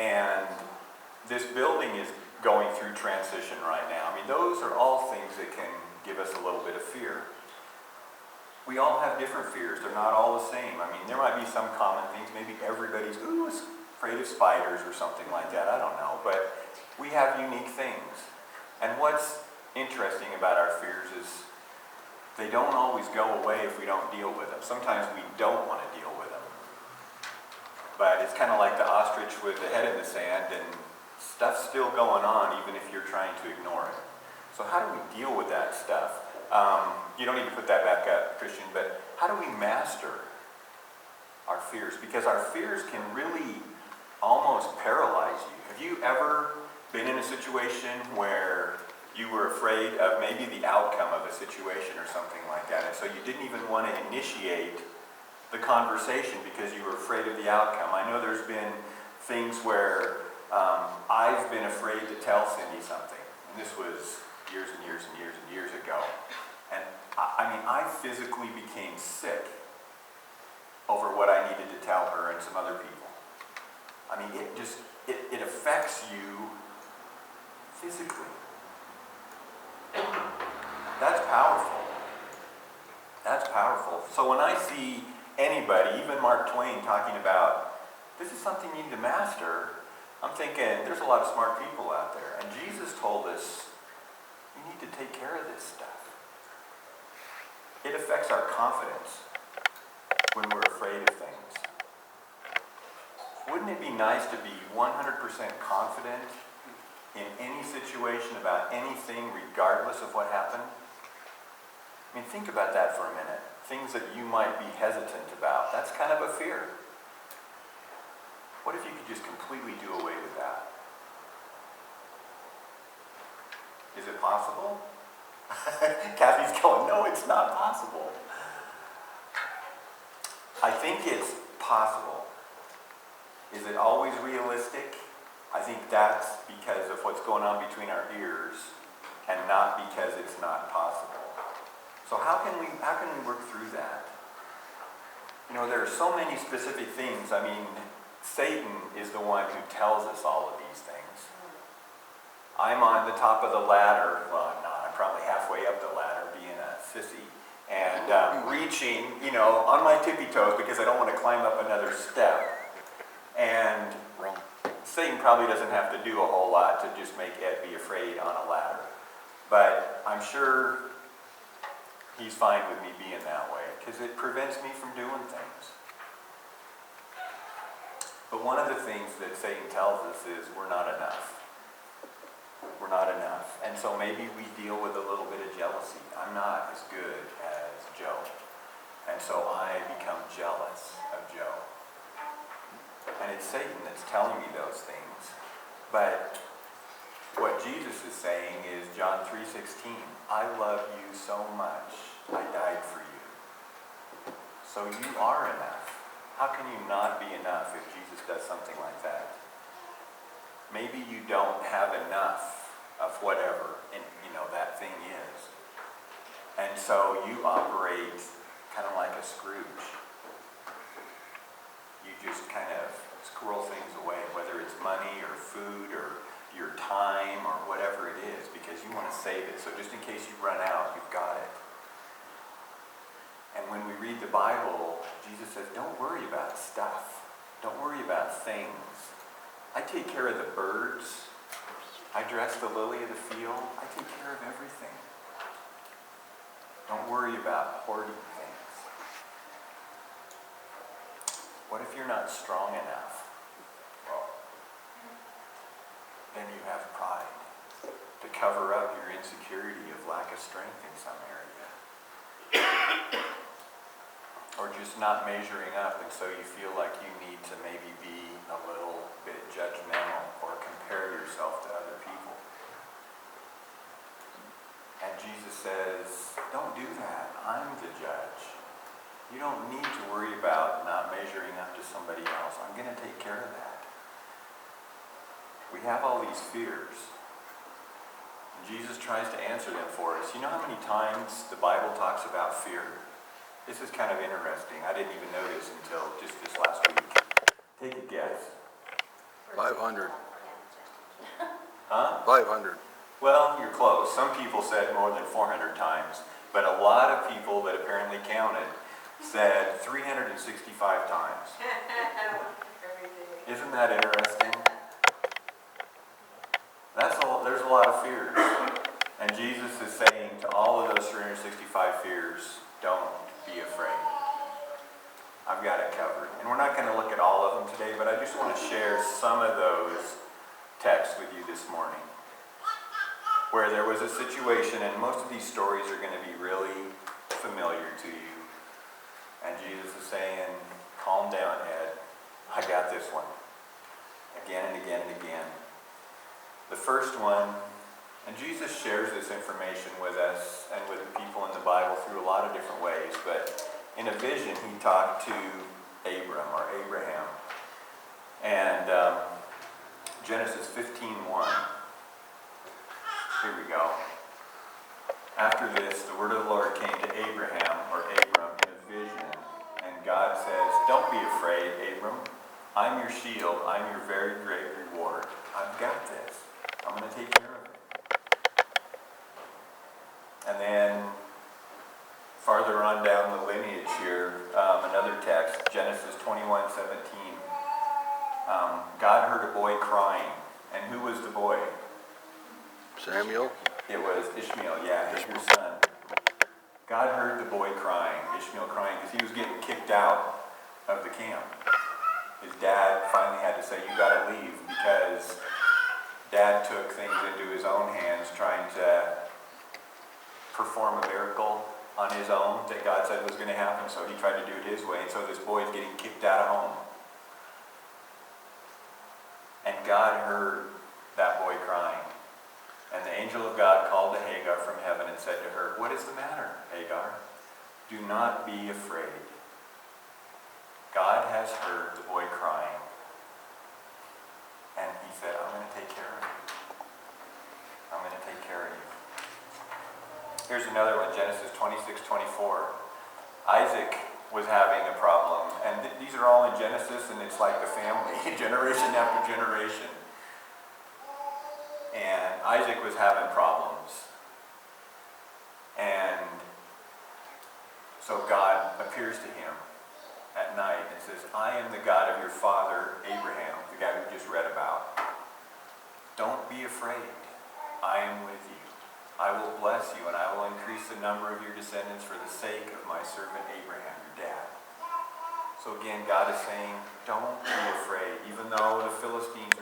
And this building is going through transition right now. I mean, those are all things that can give us a little bit of fear. We all have different fears. They're not all the same. I mean, there might be some common things. Maybe everybody's afraid of spiders or something like that. I don't know. But we have unique things. And what's interesting about our fears is they don't always go away if we don't deal with them. Sometimes we don't want to deal with them. But it's kind of like the ostrich with the head in the sand, and stuff's still going on even if you're trying to ignore it. So how do we deal with that stuff? You don't need to put that back up, Christian, but how do we master our fears? Because our fears can really almost paralyze you. Have you ever been in a situation where you were afraid of maybe the outcome of a situation or something like that, and so you didn't even want to initiate the conversation because you were afraid of the outcome? I know there's been things where I've been afraid to tell Cindy something, and this was years and years and years and years ago. And I physically became sick over what I needed to tell her and some other people. I mean, it affects you physically. That's powerful. That's powerful. So when I see anybody, even Mark Twain, talking about, this is something you need to master, I'm thinking, there's a lot of smart people out there. And Jesus told us, you need to take care of this stuff. It affects our confidence when we're afraid of things. Wouldn't it be nice to be 100% confident in any situation about anything regardless of what happened? I mean, think about that for a minute. Things that you might be hesitant about. That's kind of a fear. What if you could just completely do away with that? Is it possible? Kathy's going, no, it's not possible. I think it's possible. Is it always realistic? I think that's because of what's going on between our ears and not because it's not possible. So how can we work through that? You know, there are so many specific things. I mean, Satan is the one who tells us all of these things. I'm on the top of the ladder. Well, I'm not. I'm probably halfway up the ladder being a sissy. And reaching, on my tippy toes because I don't want to climb up another step. And Satan probably doesn't have to do a whole lot to just make Ed be afraid on a ladder. But I'm sure he's fine with me being that way because it prevents me from doing things. But one of the things that Satan tells us is we're not enough. We're not enough. And so maybe we deal with a little bit of jealousy. I'm not as good as Joe. And so I become jealous of Joe. And it's Satan that's telling me those things. But what Jesus is saying is John 3:16, I love you so much, I died for you. So you are enough. How can you not be enough if Jesus does something like that? Maybe you don't have enough of whatever that thing is. And so you operate kind of like a Scrooge. You just kind of squirrel things away, whether it's money or food or your time or whatever it is, because you want to save it. So just in case you run out, you've got it. And when we read the Bible, Jesus says, don't worry about stuff. Don't worry about things. I take care of the birds. I dress the lily of the field. I take care of everything. Don't worry about hoarding things. What if you're not strong enough? Well, then you have pride to cover up your insecurity of lack of strength in some area. Or just not measuring up, and so you feel like you need to maybe be a little bit judgmental or compare yourself to other people. And Jesus says, don't do that. I'm the judge. You don't need to worry about not measuring up to somebody else. I'm going to take care of that. We have all these fears. And Jesus tries to answer them for us. You know how many times the Bible talks about fear? This is kind of interesting. I didn't even notice until just this last week. Take a guess. 500. Huh? 500. Well, you're close. Some people said more than 400 times, but a lot of people that apparently counted said 365 times. Isn't that interesting? There's a lot of fears. And Jesus is saying to all of those 365 fears, don't be afraid. I've got it covered. And we're not going to look at all of them today, but I just want to share some of those texts with you this morning, where there was a situation, and most of these stories are going to be really familiar to you. And Jesus is saying, calm down, Ed. I got this one. Again and again and again. The first one, and Jesus shares this information with us and with the people in the Bible through a lot of different ways, but in a vision he talked to Abraham. And Genesis 15:1. Here we go. After this, the word of the Lord came to Abram in a vision, and God says, don't be afraid, Abram. I'm your shield. I'm your very great reward. I've got this. I'm going to take care of it. And then, farther on down the lineage here, another text, Genesis 21:17. God heard a boy crying. And who was the boy? Samuel? It was Ishmael, yeah, your son. God heard the boy crying, Ishmael crying, because he was getting kicked out of the camp. His dad finally had to say, you got to leave, because Dad took things into his own hands, trying to perform a miracle on his own that God said was going to happen, so he tried to do it his way, and so this boy is getting kicked out of home. And God heard that boy crying. And the angel of God called to Hagar from heaven and said to her, what is the matter, Hagar? Do not be afraid. God has heard the boy crying. And he said, I'm going to take care of you. I'm going to take care of you. Here's another one, Genesis 26:24. Isaac was having a problem. And these are all in Genesis, and it's like the family, generation after generation. And Isaac was having problems. And so God appears to him at night and says, I am the God of your father, Abraham, the guy we just read about. Don't be afraid. I am with you. I will bless you, and I will increase the number of your descendants for the sake of my servant Abraham, your dad. So again, God is saying, don't be afraid. Even though the Philistines